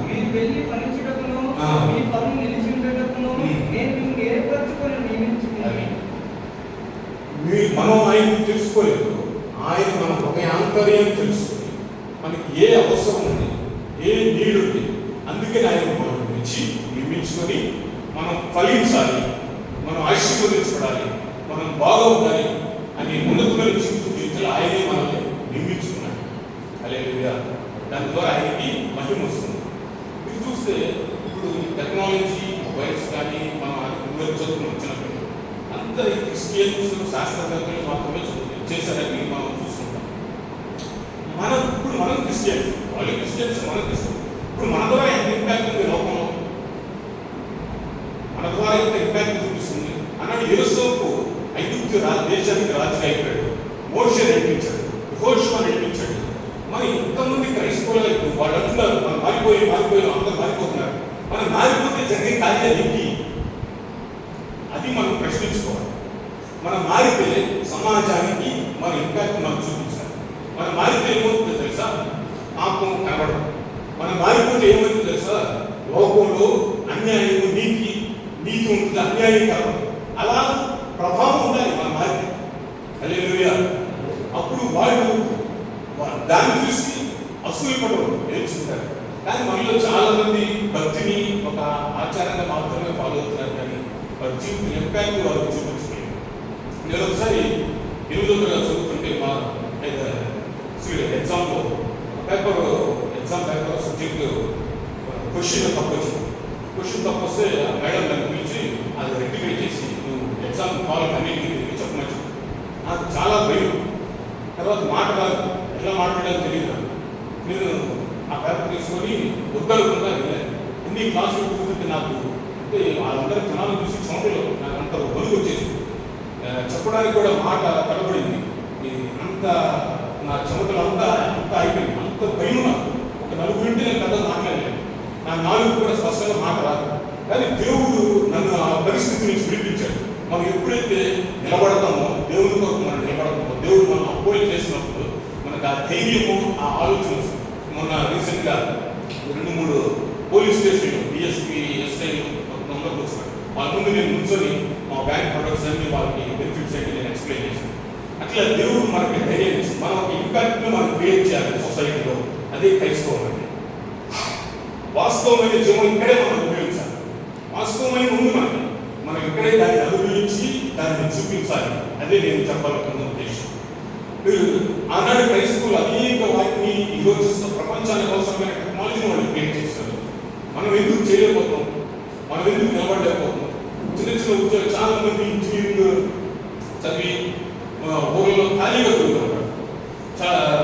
మీరు వెళ్ళి ఫలించుటకును మీ ఫలం నిలిచి ఉండటకును నేను నిన్ను ఏర్పరచుకొని నియమించుకున్నాను. మనం ఆయన తెలుసుకోలేదు, ఆయన మన హృదయాంతర్యం తెలుసుకుని మనకి ఏ అవసరం ఉంది, ఏ నీడు ఉంది, అందుకని ఆయన మనం పిలిచి నిర్మించుకొని మనం ఫలించాలి, మనం ఆశీర్వదించబడాలి, మనం బాగుండాలి అని ఉన్నతమైన జీవితంలో ఆయనే మనల్ని నిర్మించుకున్నాడు. హల్లెలూయా. దాని ద్వారా ఆయనకి మహిమ వస్తుంది. మీరు చూస్తే ఇప్పుడు టెక్నాలజీ, మొబైల్స్ కానీ మనం చదువుకుని వచ్చినప్పుడు అంత క్రిస్టియన్స్ శాస్త్రవేత్తలు మాత్రమే చేశారని మనం చూస్తుంటాం. ఇప్పుడు మనం క్రిస్టియన్స్, వాళ్ళు క్రిస్టియన్స్, మనం క్రిస్టియన్స్. ఇప్పుడు మన ద్వారా ఎంత ఇంపాక్ట్ ఉంది లోకంలో, మన ద్వారా ఎంత ఇంపాక్ట్ చూపిస్తుంది అన్నాడు. యేసోపు ఐగుప్తు దేశానికి రాజుగా అయిపోయాడు, మోషే నడిపించాడు, యెహోషువ నడిపించాడు. మరి ఇంతమంది క్రైస్తవులు వాళ్ళు అంటున్నారు మనం మారిపోయి అందరూ మారిపోతున్నారు. మనం మారిపోతే జరిగే కార్యాలు ఏంటి అది మనం ప్రశ్నించుకోవాలి. మనం మారితే సమాజానికి మన ఇంపాక్ట్ మనం చూపించాలి. మనం మారితే ఏమవుతుందో తెలుసా, పాపం కనబడదు. మనం మారిపోతే ఏమవుతుందో తెలుసా, లోకంలో అన్యాయం నీతి ఉంటుంది, అన్యాయం కలవదు. అలా ప్రభావం ఉండాలి మనం మారితే. హల్లెలూయా. అప్పుడు వాళ్ళు దాన్ని చూసి అసూయపడరు, నేర్చుకుంటారు. కానీ మనలో చాలా మంది భక్తిని ఒక ఆచారంగా మాత్రమే ఫాలో అవుతున్నారు, కానీ వారి జీవితం ఇంపాక్ట్ వాళ్ళు చూపించలేదు. నేను ఒకసారి 8వ తరగతి చదువుతుంటే మా ఎగ్జామ్ పేపర్ సబ్జెక్టు క్వశ్చన్ తప్పు వచ్చింది. క్వశ్చన్ తప్పు వస్తే మేడం నన్ను పిలిచి అది రెక్టిఫై చేసి నువ్వు ఎగ్జామ్ కాల్ అన్నింటికి చెప్పమని. నాకు చాలా భయం. తర్వాత ఎలా మాట్లాడాలో తెలియదు. నేను ఆ పేపర్ తీసుకొని వద్దనుకుందా ఎన్ని క్లాసులు కూర్చుంటే నాకు అంటే వాళ్ళందరూ జనాలు చూసి చోటలో నాకు అంత వణుకు వచ్చేసి చెప్పడానికి కూడా మాట తడబడింది. అంత నా చెమటలు అంతా అయిపోయింది. అంత భయం నాకు. ఒక నలుగురింటి నేను పెద్ద మాట్లాడలేదు. నా నాలుగు కూడా స్పష్టంగా మాట రాదు. కానీ దేవుడు నన్ను ఆ పరిస్థితి నుంచి విడిపించాడు. మనం ఎప్పుడైతే నిలబడతామో, దేవుని కొరకు మనం నిలబడతామో, దేవుడు మనం అపోజ్ చేసినప్పుడు మనకు ఆ ధైర్యము, ఆ ఆలోచన. మొన్న రీసెంట్గా 2-3 పోలీస్ స్టేషన్లు డిఎస్పీ, ఎస్ఐలు కూర్చున్నాడు. వాళ్ళ ముందు నేను నుంచొని మా బ్యాంక్ ప్రొడక్ట్స్ అన్ని వాళ్ళకి బెనిఫిట్స్ ఏంటి నేను ఎక్స్ప్లెయిన్ చేశాను. అట్లా దేవుడు మనకి ధైర్యం ఇచ్చి మనం ఒక ఇంపాక్ట్ను మనం క్రియేట్ చేయాలి సొసైటీలో. అదే క్రైస్తవం అంటే. వాస్తవమైన జీవం ఇక్కడే మనం ఉపయోగించాలి. వాస్తవమైన ఉంది మనం ఇక్కడే దాన్ని అనుభవించి దాన్ని చూపించాలి. అదే నేను చెప్పాలనుకున్న ఉద్దేశం. ఆనాడు క్రైస్తవులు అనేక వాటిని ఈరోజు ప్రపంచానికి అవసరమైన టెక్నాలజీని వాళ్ళు క్రియేట్ చేస్తారు. మనం ఎందుకు చేయలేకపోతాం, మనం ఎందుకు నిలబడలేకపోతాం? చిన్న ఉద్యోగాలు చాలా మంది ఇంజనీరింగ్ చదివి ఊళ్ళలో ఖాళీగా దొరుకుతున్నారు.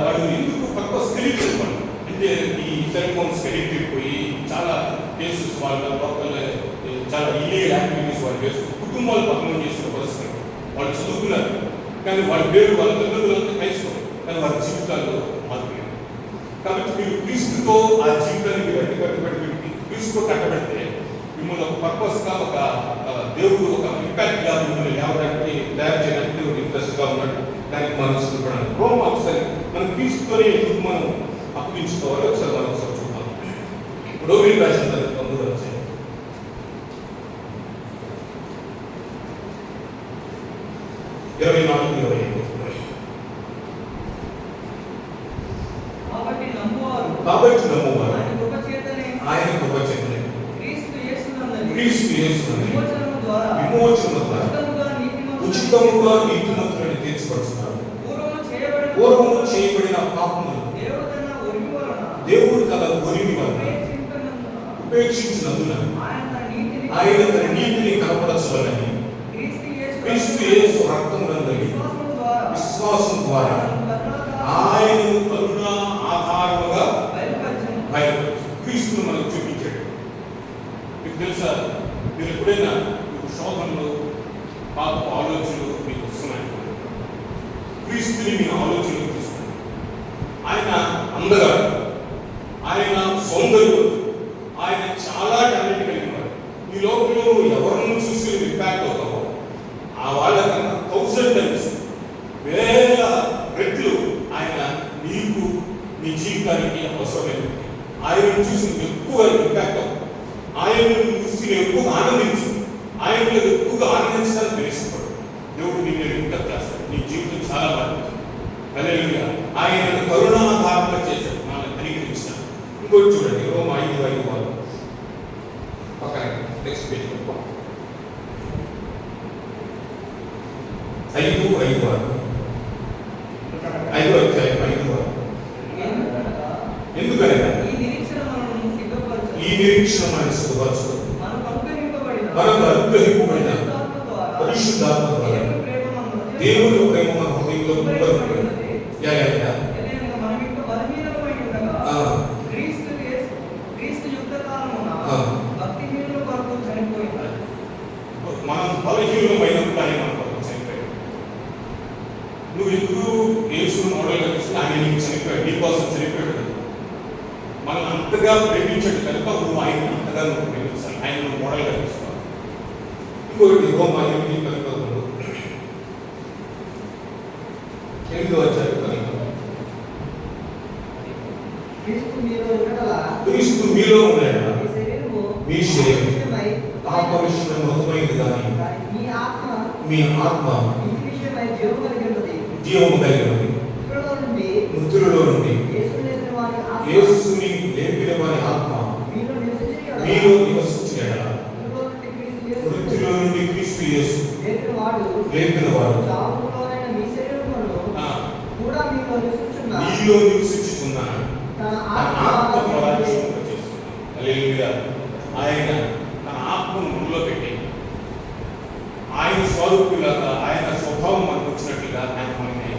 వాళ్ళు ఎందుకు తక్కువ స్కిల్ వాళ్ళు అంటే ఈ సెల్ ఫోన్స్ ఎడిక్ట్ అయిపోయి చాలా కేసెస్ వాళ్ళ లోకల్ చాలా ఇల్లీగల్ యాక్టివిటీస్ వాళ్ళు చేస్తూ కుటుంబాలు పతనం చేస్తున్న పరిస్థితి. వాళ్ళు చదువుకున్నారు కానీ వాళ్ళ పేరు వాళ్ళ తల్లిదండ్రులంతా క్రైస్తవులు, కానీ వాళ్ళ జీవితాల్లో మార్పు లేదు. కాబట్టి మీరు క్రీస్తుతో ఆ జీవితాన్ని మీరు అడ్డుకట్టుబడి క్రీస్తుతో కట్టబడితే మిమ్మల్ని ఒక పర్పస్గా ఒక దేవుడు ఒక ఇంపాక్ట్గా మిమ్మల్ని లేవడానికి తయారు చేయడానికి దేవుడు ఇంట్రెస్ట్గా ఉన్నాడు. దానికి మనం సిద్ధపడాలి. రోమ్ ఒకసారి మనం క్రీస్తుతోనే ఎందుకు మనం అప్పగించుకోవాలి ఒకసారి మనం ఒకసారి చూద్దాం. రోమి రాసిన 9వ అధ్యాయం 24-25. కాబట్టి నమ్మువారు ఆయన కృప చేతనే క్రీస్తు యేసునందు విమోచన ద్వారా ఉచితముగా నీతిమంతులను తీర్చబడుతున్నారు. పూర్వము చేయబడిన పాపములు దేవుడు తన ఒరిమి వలన ఉపేక్షించినందున ఆయన తన నీతిని కనపరచవలని క్రీస్తు యేసు రక్తమునందు విశ్వాసం ద్వారా ఆయనను కరుణ ఆధారముగా క్రీస్తును మనకు చూపించాడు. మీకు తెలుసా, మీరు ఎప్పుడైనా మీకు శోధనలు పాప ఆలోచనలు మీకు వస్తున్నాయి, క్రీస్తుని మీ ఆలోచనలు తీసుకుని ఆయన అందగాడు, ఆయన సౌందర్యవంతుడు, ఆయన చాలా టాలెంట్ కలిగినవాడు. ఈ లోకంలో ఎవరిని చూసి ఇంపాక్ట్ అవుతావో ఆ వాళ్ళకన్నా 1000 times వేల రెట్లు ఆయన నీకు నీ జీవితానికి అవసరమైనది. ఆయనను చూసి నువ్వు ఎక్కువగా ఇంపాక్ట్ అవ్వు. ఆయనను చూసి నువ్వు ఎక్కువగా ఆనందించు. ఆయనలో ఎక్కువగా ఆనందించడానికి నేను ఇష్టపడు. దేవుడు నిన్ను ఇంపాక్ట్ చేస్తాడు. నీ జీవితం చాలా బాగుంటుంది. హల్లెలూయా. ఆయన కరుణాధారంగా చేశాడు, మనల్ని కనికరించాడు. ఇంకోటి చూడండి, రోమా 5:5 పక్కన నెక్స్ట్ పేజ్ 5:5 ఎందుకనగా ఈ నిరీక్షణ మనల్ని సిద్ధపరచు. మనకు అనుగ్రహింపబడిన పరిశుద్ధాత్మ ద్వారా దేవుని ప్రేమ మన హృదయంలో నింపబడినది. మనం బలహీనమైనప్పుడు ఆయన మన కొరకు చనిపోయాడు. నువ్వు ఎందుకు యేసును మోడల్గా చూసి ఆయన నీకు చనిపోయాడు, నీ కోసం చనిపోయాడు. మనం అంతగా ప్రేమించాడు కనుక నువ్వు ఆయన అంతగా నువ్వు ప్రేమించాలి, ఆయన నువ్వు మోడల్గా తీసుకోవాలి. ఇంకొకటి రోమా 8:11 క్రీస్తు మీలో ఉన్నాడు, మీ శరీరం ఆత్మవిషయమై మృతమైనది కానీ మీ ఆత్మ జీవము కలిగినది. మృతులలో నుండి యేసుని లేపిన వారి ఆత్మ మీలో నివసించిన మృతులలో నుండి క్రీస్తు యేసు లేపిన వాడు మీలో నివసించుచున్నాడు. ఆత్మ ద్వారా జీవింపజేస్తున్నాడు. హల్లెలూయా. ఆయన తన ఆత్మను మనలో పెట్టి ఆయన స్వరూపులాగా ఆయన స్వభావం మనకు వచ్చినట్లుగా ఆయన మనల్ని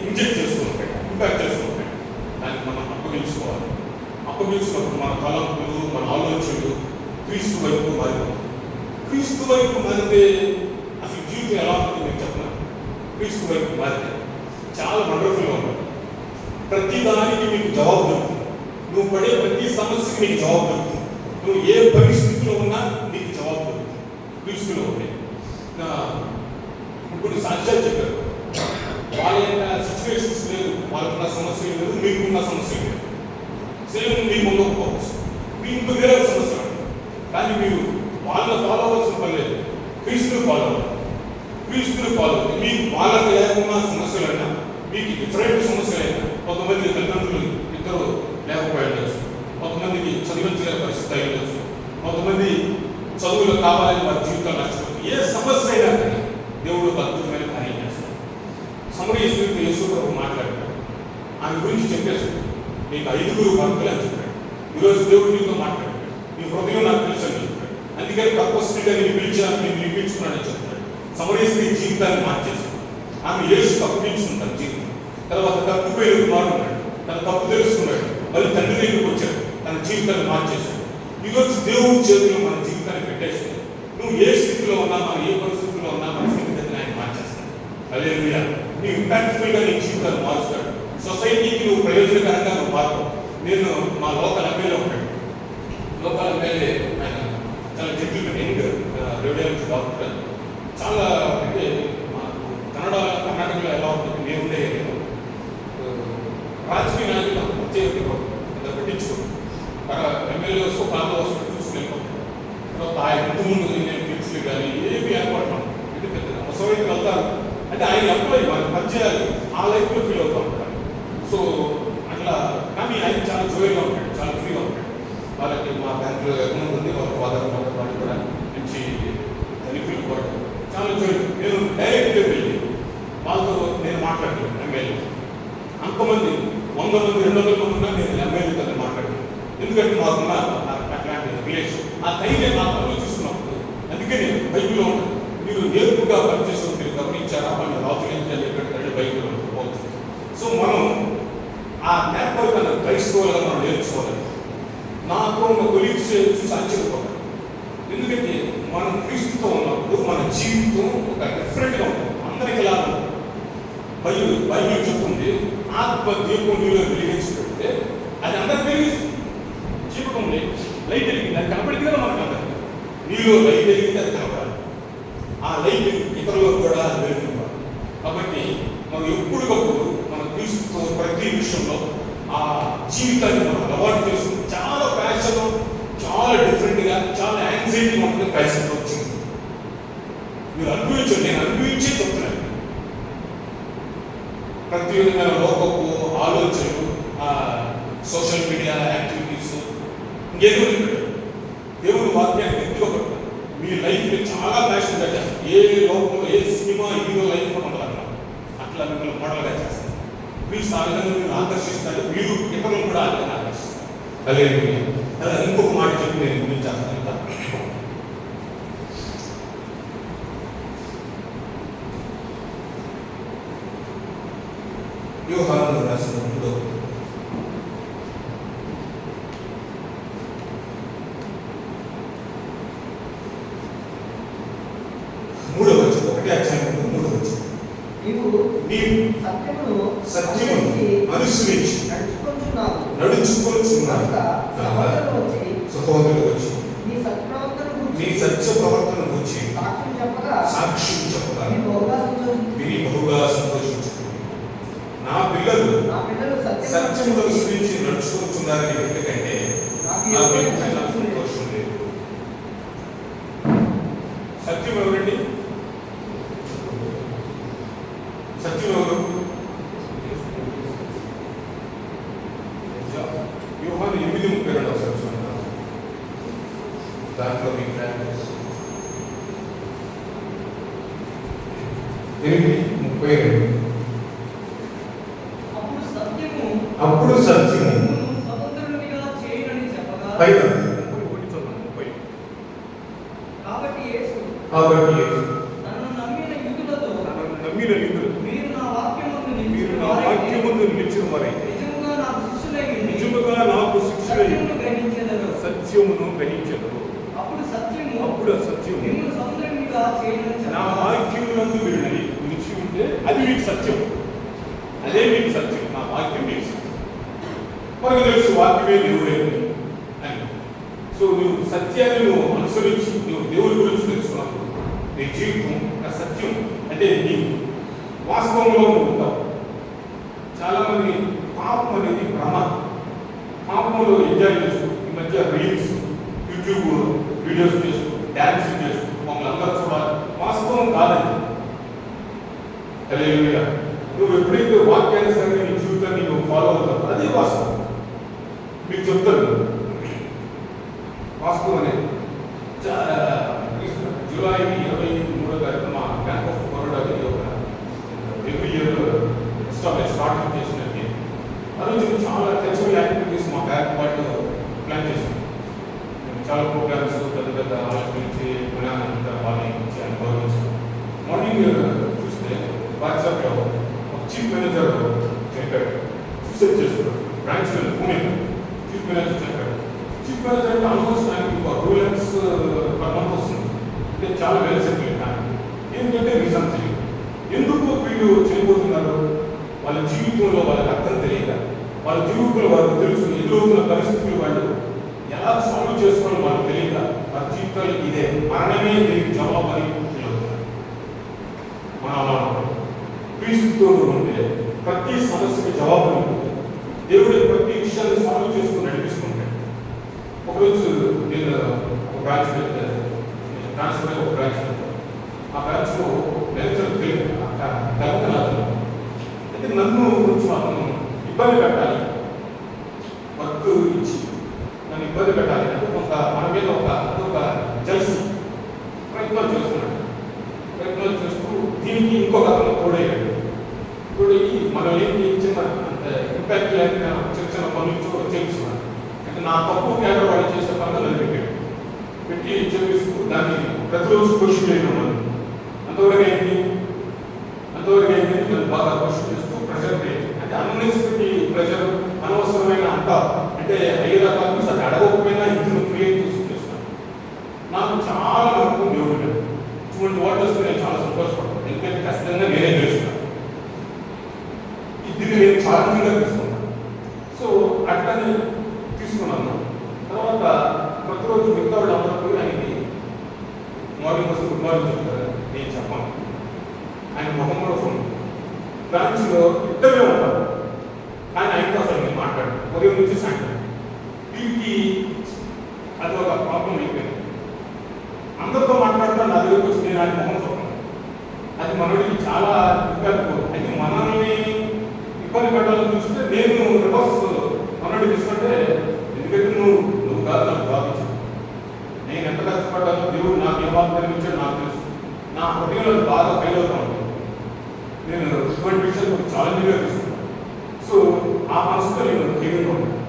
ఇంజెక్ట్ చేస్తూ ఉంటాడు, ఇంపాక్ట్ చేస్తూ ఉంటాడు. దానికి మనం అప్పగించుకోవాలి. అప్పగించుకున్నప్పుడు మన తలంపులు, మన ఆలోచనలు క్రీస్తు వైపు మారిపోతాయి. క్రీస్తు వైపు మారితే అసలు జీవితం ఎలా ఉంటుంది నేను చెప్పను. క్రీస్తు వైపు మారితే చాలా వండర్ఫుల్గా ఉంటుంది. ప్రతి దానికి మీకు జవాబు దొరుకుతుంది. నువ్వు పడే ప్రతి సమస్యకి నీకు జవాబు దొరుకుతుంది. నువ్వు ఏ పరిస్థితిలో ఉన్నా నీకు జవాబు దొరుకుతుంది క్రీస్తులో ఉంటే. ఇప్పుడు సాక్ష్యాలు చెప్పారు, వాళ్ళ యొక్క సిచ్యువేషన్స్ లేదు, వాళ్ళకున్న సమస్యలు లేదు, మీకున్న సమస్యలు లేదు. సేమ్ మీకు ఉండకపోవచ్చు, మీకు వేరే సమస్య, కానీ మీరు వాళ్ళ ఫాలో అవ్వాల్సిన పని లేదు, క్రీస్తుని ఫాలో అవ్వాలి. క్రీస్తుని ఫాలో అవుతుంది. మీకు వాళ్ళకి లేకున్న సమస్యలైనా, మీకు డిఫరెంట్ సమస్యలైనా, కొంతమంది తల్లిదండ్రులు ఇద్దరు లేకపోయిండొచ్చు, కొంతమందికి చదివించలే పరిస్థితి అయ్యొచ్చు, కొంతమంది చదువులు కావాలని వారి జీవితాలు నచ్చవచ్చు. ఏ సమస్య అయినా కానీ దేవుడు అద్భుతమైన కార్యం చేస్తాడు. సమరయ స్త్రీతో యేసు ప్రభు మాట్లాడాడు, ఆమె గురించి చెప్పేశాడు, నీకు 5 భక్తులు అని చెప్పాడు. ఈరోజు దేవుడు నీతో మాట్లాడాడు, నీ హృదయం నాకు తెలుసు అని చెప్పాడు. అందుకని పర్పస్ఫుల్గా నేను పిలిచాను, నేను పిలిపించుకున్నానని చెప్తాడు. సమరయ స్త్రీ జీవితాన్ని మార్చేశాడు. ఆమె యేసుకు అప్పగించుకుంటాను జీవితం. తర్వాత తప్పిపోయిన కుమారుడు ఉన్నాడు, తన తప్పు తెలుసుకున్నాడు, మళ్ళీ తండ్రి దగ్గరికి వచ్చాడు, తన జీవితాన్ని మార్చేశాడు. ఈరోజు దేవుడి చేతిలో మన జీవితాన్ని పెట్టేస్తే నువ్వు ఏ స్థితిలో ఉన్నా, మన ఏ పరిస్థితిలో ఉన్నా, మన స్థితిని ఆయన మార్చేస్తాడు. హల్లెలూయా. నీ ఇంపాక్ట్ఫుల్గా నీ జీవితాన్ని మారుస్తాడు. సొసైటీకి నువ్వు ప్రయోజనకరంగా నువ్వు మారుతావు. నేను మా లోకల్ ఎమ్మెల్యే ఉంటాడు, లోకల్ ఎమ్మెల్యే ఆయన చాలా జడ్జిమెంట్ రేడియాలజీ డాక్టర్. చాలా అంటే కర్ణాటకలో ఎలా ఉంటుంది, నేను ఉండే రాజకీయ నాయకులు అంత పట్టించుకో, ఎమ్మెల్యే వస్తూ కాలంలో వస్తూ చూసుకుని వెళ్ళిపోతాను. తర్వాత ఆయన ఇంటి ముందు నేను ఫిక్స్లు కానీ ఏమి ఏర్పడతాను, ఇది పెద్ద అవసరమైతే వెళ్తారు. అంటే ఆయన ఎంప్లాయీ, వాళ్ళని పనిచేయాలి, ఆ లైఫ్లో ఫీల్ అవుతూ ఉంటారు. సో అట్లా, కానీ ఆయన చాలా జోయిగా ఉంటాడు, చాలా ఫ్రీగా ఉంటాడు. వాళ్ళకి మా బ్యాంకులో అకౌంట్ ఉంది, వాళ్ళ ఫాదర్ మదర్ వాళ్ళు కూడా మంచి తల్లిపులు కూడా చాలా జోయి. నేను డైరెక్ట్గా వెళ్ళి వాళ్ళతో నేను మాట్లాడుతున్నాను. ఎమ్మెల్యే అంతమంది 100 మంది 200 మంది ఉన్నా నేను ఎమ్మెల్యేతో మాట్లాడుతున్నాను. ఎందుకంటే మాకున్న అట్లాంటి రిలేషన్, ఆ ధైర్యం నా పనులు చూస్తున్నప్పుడు. అందుకే నేను బైబిల్లో ఉంటాను, మీరు నేర్పుగా పనిచేసిన మీరు గమనించారా, వాళ్ళు రాజు ఏం చెప్పాడు బైబిల్లో పోతుంది. సో మనం ఆ నేర్పరికను క్రైస్తవులుగా మనం నేర్చుకోవాలి. నాకు ఉన్న కొలీగ్స్ చూసి ఆశ్చర్యపోతాను. ఎందుకంటే మనం క్రీస్తుతో ఉన్నప్పుడు మన జీవితం ఒక డిఫరెంట్గా ఉంటుంది, అందరికి ఎలా ఉంటుంది. బైబిల్ చెప్తుంది, ఆత్మ దీపం నీలో వెలిగించి పెడితే అది అందరికి వెలిగిస్తుంది. దీపకం లైట్ వెలిగింది, అది కనపడింది కదా మనకు అందరికి. నీలో లైట్ వెలిగింది, అది కనపడాలి. ఆ లైట్ ఇతరులకు కూడా వెలిగింది. కాబట్టి మనం ఎప్పటికప్పుడు మన క్రీస్తుతో ప్రతి విషయంలో ఆ జీవితాన్ని మనం అలవాటు ఉంటుంది క్రైస్తవం వచ్చింది. మీరు అనుభవించండి, నేను అనుభవించే చెప్తున్నాను. ప్రతి విధమైన లోకపు ఆలోచనలు, సోషల్ మీడియా యాక్టివిటీస్ ఇంకేదో పెట్టారు. దేవుని వాక్యాన్ని గట్టిగా పట్టారు. మీ లైఫ్ని చాలా ప్యాషన్గా చేస్తారు. ఏ లోకంలో ఏ సినిమా హీరో లైఫ్లో ఉండదు అట్లా మిమ్మల్ని మోడల్గా చేస్తారు. మీరు ఆ విధంగా మీరు ఆకర్షిస్తారు, మీరు ఇతరులను కూడా ఆ విధంగా ఆకర్షిస్తారు. హల్లెలూయా. అలా ఇంకొక మాట చెప్పి నేను గురించేస్తాను. యోహాను రాసిన 3వ వచనం, 1వ అధ్యాయం 3వ వచనం. నీవు సత్యమును అనుసరించి నడుచుకొనుచున్నావు. సహోదరులు వచ్చి నీ సత్య ప్రవర్తన గురించి సాక్ష్యం చెప్పగా విని బహుగా సంతోషించుకుంది. నా పిల్లలు సత్యమును అనుసరించి నడుచుకొనుచున్నారని ఎందుకంటే నాకు ఎంతైనా సంతోషం లేదు. సత్యం ఎవరండి? సత్యం ఎవరు? యోహాను 8:32 ఒకసారి చూద్దాం. దాంట్లో మీకు 8:32. అప్పుడు సత్యము పైన కాబట్టి యేసు నమ్మిన యూదులు మీరు నా వాక్యమందు నిలిచిన వారైతే నిజముగా నాకు శిష్యులై సత్యమును గ్రహించెదరు. అప్పుడు సత్యము నా వాక్యమునందు మీరు నిలిచి ఉంటే అది మీకు సత్యం. అదే మీకు సత్యం. నా వాక్యం మీకు సత్యం. మనకు తెలుసు వాక్యమే దేవుడే అని. సో నువ్వు సత్యాన్ని నువ్వు అనుసరించి నువ్వు దేవుడి గురించి తెలుసుకున్నప్పుడు నీ జీవితం ఆ సత్యం అంటే నీవు వాస్తవంలో నువ్వు ఉంటావు. చాలామంది పాపం అనేది పాపంలో ఎంజాయ్ చేస్తూ ఈ మధ్య రీల్స్, యూట్యూబ్ వీడియోస్ చేస్తూ డ్యాన్స్ చేస్తూ మమ్మల్ని అందరూ చూడాలి. వాస్తవం కాదండి. హల్లెలూయా. నువ్వు ఎప్పుడైతే వాక్యానుసారంగా నీ జీవితాన్ని నువ్వు ఫాలో అవుతావు అదే వాస్తవం. మీకు చెప్తాను వాస్తవం అనేది. జూలై 23వ తారీఖున మా బ్యాంక్ ఆఫ్ బరోడాకి ఒక ఎవ్రీ ఇయర్ స్టార్ట్ చేసినట్టు ఆ రోజు చాలా కల్చరల్ యాక్టివిటీస్ మా బ్యాంక్ వాళ్ళు ప్లాన్ చేసాం. చాలా ప్రోగ్రామ్స్ పెద్ద పెద్ద వాళ్ళ గురించి గుణానంత వాళ్ళని గురించి అనుభవించాం. మార్నింగ్ చూస్తే వాట్సాప్లో ఒక చీఫ్ మేనేజర్ చెప్పాడు, సూసైడ్ చేసుకున్నాడు. Branch manager Pune chief manager చెప్పాడు. చీఫ్ మేనేజర్ అంటే ఆల్మోస్ట్ ఆయనకి ఒక 2 lakhs per month వస్తుంది. అంటే చాలా వెల్ సెటిల్. కానీ ఏంటంటే రీజన్ తెలియదు. ఎందుకు వీళ్ళు చనిపోతున్నారు? వాళ్ళ జీవితంలో వాళ్ళకి అర్థం తెలియక, వాళ్ళ జీవితంలో వాళ్ళకి తెలుసు ఎదురవుతున్న పరిస్థితులు వాళ్ళు ఎలా సాల్వ్ చేసుకోవాలో వాళ్ళకి తెలియక వాళ్ళ జీవితాలు ఇదే మరణమే దీనికి జవాబు అని ఫీల్ అవుతున్నారు. మనం అలా క్రీస్తుతో ఉంటే ప్రతి సమస్యకి జవాబు ఉంటుంది. దేవుడి ప్రతి విషయాన్ని సాల్వ్ చేసుకుని నడిపిస్తుంటాడు. ఒకరోజు నేను ఒక బ్రాంచ్ ట్రాన్స్ఫర్ అయ్యి ఒక బ్రాంచ్ ఆ బ్రాంచ్లో మేనేజర్ తెలంగాణ అయితే నన్ను కొంచెం అతను ఇబ్బంది పెట్టాలి, వర్క్ ఇచ్చి నన్ను ఇబ్బంది పెట్టాలి అంటే మన మీద ఒక జల్సి ప్రయత్నాలు చేస్తూ దీనికి ఇంకొక అతను తోడయ్యాడు. తోడయ్యి మనం ఏంటి చిన్న ఇంపాక్ట్ లేకుండా చిన్న పనులు చేస్తున్నాను అంటే నా తప్పు కేంద్ర వాళ్ళు చేసే పనులు నన్ను పెట్టి చేపిస్తూ దాన్ని ప్రతిరోజు క్వశ్చన్ చేయడం. అంతవరకు ఏంటి నన్ను బాగా క్వశ్చన్ చేస్తూ ప్రెషర్ క్రియేట్ అంటే అన్నెసెసరీ ప్రెషర్, అనవసరమైన అంత అంటే 5 రకాలు అసలు అడగకపోయినా ఇందులో క్రియేట్ చేస్తున్నాను. నాకు చాలా నమ్మకం దేవుడు లేదు. ఇటువంటి వాటర్స్ నేను చాలా సంతోషపడతాను. ఎందుకంటే ఖచ్చితంగా నేనే చేస్తున్నాను. దీన్ని నేను ఛాలెంజ్గా తీసుకున్నాను. సో అట్లానే తీసుకున్నాను. తర్వాత ప్రతిరోజు మిగతా వాళ్ళు అందరూ పోయి ఆయనకి మార్నింగ్ వస్తే గుడ్ మార్నింగ్ చెప్తారు. నేను చెప్పాను. ఆయన ముఖం కూడా ఫోన్ బ్రాంచ్లో ఇద్దరే ఉంటారు. కానీ ఆయనతో అసలు నేను మాట్లాడాను ఉదయం నుంచి సాయంత్రం. వీరికి అది ఒక ప్రాబ్లం అయిపోయింది. అందరితో మాట్లాడుతూ నా దగ్గరకు వచ్చి నేను ఆయన మొహం చూడాలి. అది మనోడికి చాలా ఇబ్బంది. అయితే మనల్ని ఇబ్బంది పెట్టాలని చూస్తే నేను రివర్స్ మనోడికి ఇస్తుంటే, ఎందుకంటే నువ్వు కాదు నాకు జాబ్ ఇచ్చావు, నేను ఎంత కష్టపడ్డానో దేవుడు నాకు ఏ బాధ కలిగించాడు నాకు తెలుసు, నా హృదయంలో బాగా ఫెయిల్ అవుతా ఉంటాను, నేను ఇటువంటి విషయాలు ఛాలెంజ్గా తీసుకుంటాను. సో ఆ మనసుతో నేను కేవీగా ఉంటాను.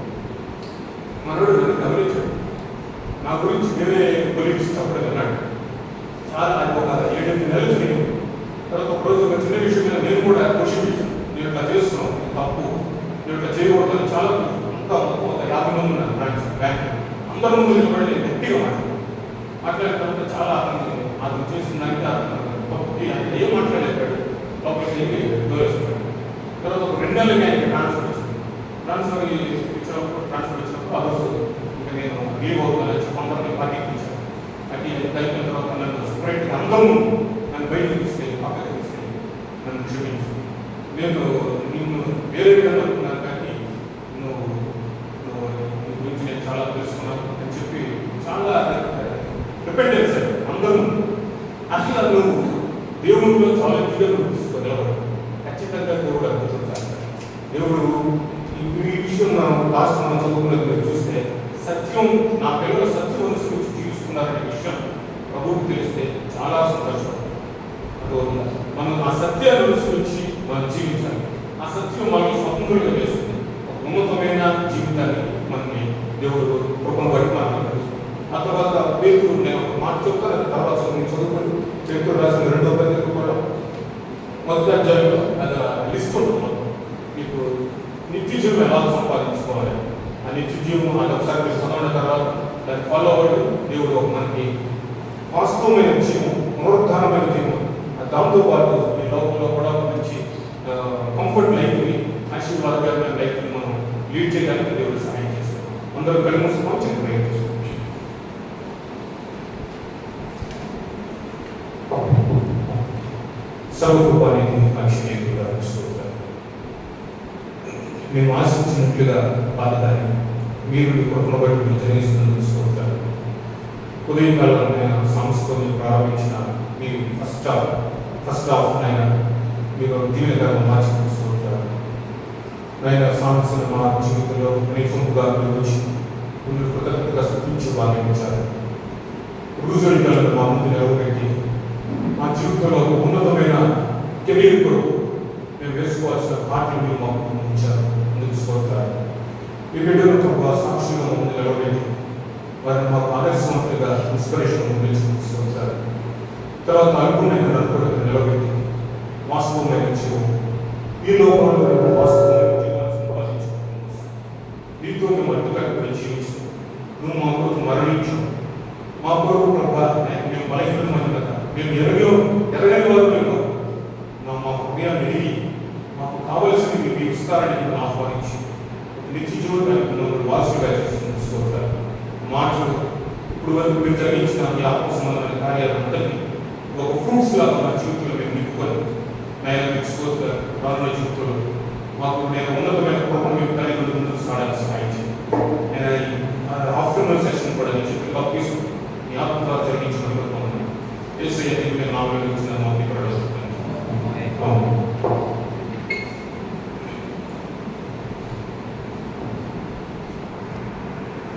మనోడు నన్ను గమనించాడు, నా గురించి వేరే కొలీగ్స్ చెప్పడం అన్నాడు. చాలా ఒక 7-8 నెలలు జరిగింది. తర్వాత ఒక రోజు ఒక చిన్న విషయం మీద నేను కూడా క్వశ్చన్ చేశాను, నేను ఇట్లా చేస్తున్నాను తప్పు, నేను ఇట్లా చేయకూడదు. చాలా అంతా ఒక 50 మంది ఉన్నారు బ్యాంక్, అందరి ముందు నిలబడి గట్టిగా మాట్లాడిన తర్వాత చాలా అతను చేసిన దానికి తప్పు ఏం మాట్లాడలేకపోయాడు, లోపలికి వెళ్ళి దూరేస్తున్నాడు. తర్వాత ఒక 2 నెలలకి ఆయనకి ట్రాన్స్ఫర్ ఇచ్చినప్పుడు ఆ రోజు ఇంకా నేను లీవ్ అవుతాను చెప్పి అందరినీ పార్టీకి ఇచ్చాను. పార్టీ అయిపోయిన తర్వాత నన్ను సపరేట్గా అందరూ నన్ను బయటకు తీసుకెళ్ళి పక్కకి తీసుకెళ్ళి నన్ను క్షమించు, నేను నిన్ను వేరే విధంగా అనుకున్నాను, కానీ నీ గురించి నేను చాలా తెలుసుకున్నాను అని చెప్పి చాలా డిపెండెన్స్ అందరూ. అసలు నువ్వు దేవుడిలో చాలా ఈజీగా నువ్వు తీసుకోగలవు. ఖచ్చితంగా దేవుడు అద్భుతం చేస్తాడు. దేవుడు ఈ విషయం లాస్ట్ మనం చదువుకున్నది మీరు చూస్తే, సత్యం నా పిల్లలు సత్యం అనుసరించి జీవిస్తున్నారనే విషయం ప్రభువుకు తెలిస్తే చాలా సంతోషపడతాం. మనం ఆ సత్యాన్ని అనుసరించి మనం జీవించాలి. ఆ సత్యం మనం స్వతంత్రంగా చేస్తుంది. ఒక ఉన్నతమైన జీవితాన్ని మనకి దేవుడు కృపను బట్టి మనం కలుగుతుంది. ఆ తర్వాత పేతురు, నేను ఒక మాట చెప్తాను, తర్వాత నేను చదువుకోండి. పేతురు రాసిన 2వ పత్రిక కూడా మొదటి అధ్యాయంలో అది లిస్ట్ ఉంటుంది. మీకు నిత్య జీవం ఎలా సంపాదించుకోవాలి, ఆ నిత్య జీవం అది ఒకసారి మీరు చదవడం తర్వాత దాన్ని ఫాలో అవ్వడం. దేవుడు మనకి వాస్తవమైన జీవం, పునరుద్ధానమైన జీవం, దాంతోపాటు ఈ లోకంలో కూడా మంచి కంఫర్ట్ లైఫ్ని, ఆశీర్వాదకరమైన లైఫ్ని మనం లీడ్ చేయడానికి దేవుడు సహాయం చేస్తాం. అందరూ కళ్ళు మూసుకున్నాం, చిన్న ప్రయత్నం చేసుకోవచ్చు. సర్వకృపానికి అక్షయకులుగా చూస్తారు. మేము ఆశించినట్లుగా బాధదాన్ని మీరు కృపను బట్టి మీరు జరిగిస్తున్నందుకు చూస్తారు. ఉదయకాలంలో సంస్థను ప్రారంభించిన మీరు ఫస్ట్ హాఫ్ అయినా మీరు దీనిగా మార్చుకుంటారు. అయినా సంస్థను మా జీవితంలో నిఫుగా మీరు వచ్చి మీరు కృతజ్ఞతగా స్థుతించి భావించారు. రోజులు మా ముందు నిలబెట్టి మా జీవితంలో ఉన్నతమైన కెరీర్ కొరకు మేము వేసుకోవాల్సిన పాటలు మీరు మాకు ఉంచారు. ముందుకు స్తోత్రాలు. ఈ బిడ్డలతో సాక్షిగా ముందు నిలబెట్టి వారిని మాకు ఆదర్శవంతులుగా ఇన్స్పిరేషన్ ఉంచారు. తర్వాత అనుకున్న కూడా నిలబెట్టి వాస్తవమైన జీవం, ఈ లోకంలో వాస్తవమైన జీవాన్ని సంపాదించుకుంటున్నాం. నీతో మేము అడ్డుకట్టుకుని జీవించు, నువ్వు మా కొరకు మరణించు, మా కొరకు మేము బలహీనమైన కదా, మేము ఎరగని వారు మేము మా హృదయాన్ని ఎరిగి మాకు కావలసినవి మీరు ఇస్తారని మేము ఆహ్వానించి నిత్య జీవితానికి వారసుగా చేస్తున్నారు. మాటలు ఇప్పుడు వరకు మీరు జరిగించిన ఈ ఆత్మ సంబంధమైన కార్యాలందరినీ ఒక ఫ్రూట్స్ లాగా మా జీవితంలో మేము నింపుకొని నేను మీకు రానున్న జీవితంలో మాకు నేను ఉన్నతమైన కృపను మేము కలిగి ముందుకు సాగడానికి సహాయం చేయండి. నేను ఆఫ్టర్నూన్ సెషన్ కూడా నేను చెప్పి తీసుకుని ఈ ఆత్మ ద్వారా జరిగించిన ఏసయ్య నాలుగు